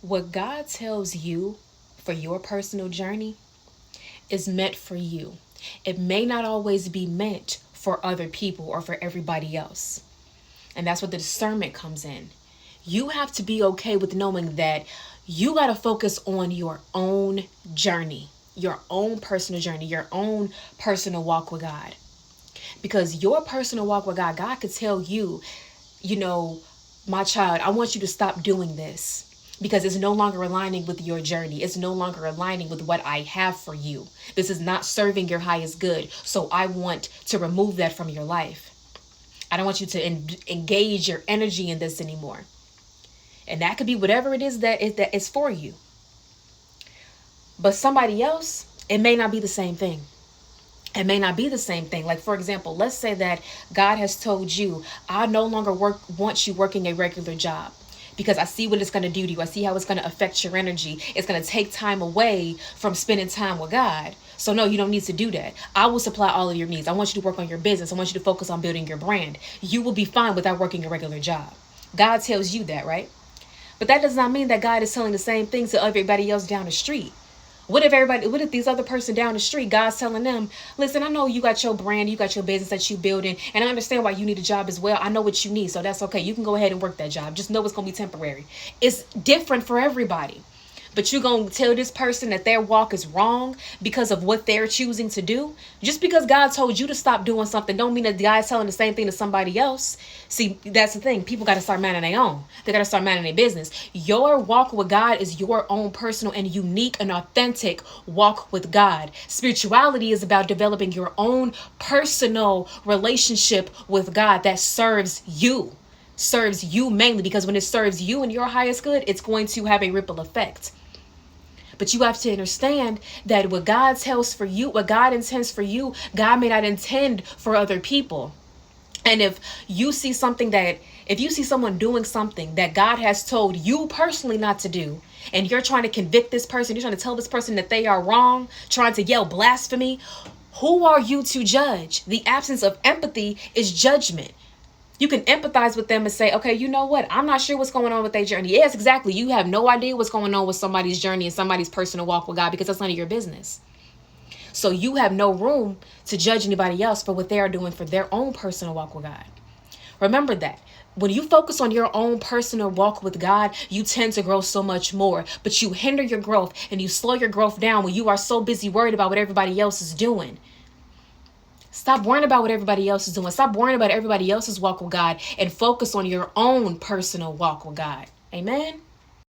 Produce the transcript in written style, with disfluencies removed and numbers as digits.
What God tells you for your personal journey is meant for you. It may not always be meant for other people or for everybody else. And that's where the discernment comes in. You have to be okay with knowing that you got to focus on your own journey, your own personal journey, your own personal walk with God. Because your personal walk with God, God could tell you, my child, I want you to stop doing this because it's no longer aligning with your journey. It's no longer aligning with what I have for you. This is not serving your highest good. So I want to remove that from your life. I don't want you to engage your energy in this anymore. And that could be whatever it is that is for you. But somebody else, it may not be the same thing. It may not be the same thing. Like, for example, let's say that God has told you, I no longer want you working a regular job because I see what it's going to do to you. I see how it's going to affect your energy. It's going to take time away from spending time with God. So no, you don't need to do that. I will supply all of your needs. I want you to work on your business. I want you to focus on building your brand. You will be fine without working a regular job. God tells you that, right? But that does not mean that God is telling the same thing to everybody else down the street. What if these other person down the street, God's telling them, listen, I know you got your brand, you got your business that you building, and I understand why you need a job as well. I know what you need, so that's okay. You can go ahead and work that job. Just know it's going to be temporary. It's different for everybody. But you're going to tell this person that their walk is wrong because of what they're choosing to do? Just because God told you to stop doing something don't mean that God's telling the same thing to somebody else. See, that's the thing. People got to start minding their own. They got to start minding their business. Your walk with God is your own personal and unique and authentic walk with God. Spirituality is about developing your own personal relationship with God that serves you mainly, because when it serves you and your highest good, it's going to have a ripple effect. But you have to understand that what God tells for you, what God intends for you, God may not intend for other people. And if you see someone doing something that God has told you personally not to do, and you're trying to convict this person, you're trying to tell this person that they are wrong, trying to yell blasphemy, who are you to judge? The absence of empathy is judgment. You can empathize with them and say, okay, you know what? I'm not sure what's going on with their journey. Yes, exactly. You have no idea what's going on with somebody's journey and somebody's personal walk with God because that's none of your business. So you have no room to judge anybody else for what they are doing for their own personal walk with God. Remember that. When you focus on your own personal walk with God, you tend to grow so much more. But you hinder your growth and you slow your growth down when you are so busy worried about what everybody else is doing. Stop worrying about what everybody else is doing. Stop worrying about everybody else's walk with God and focus on your own personal walk with God. Amen.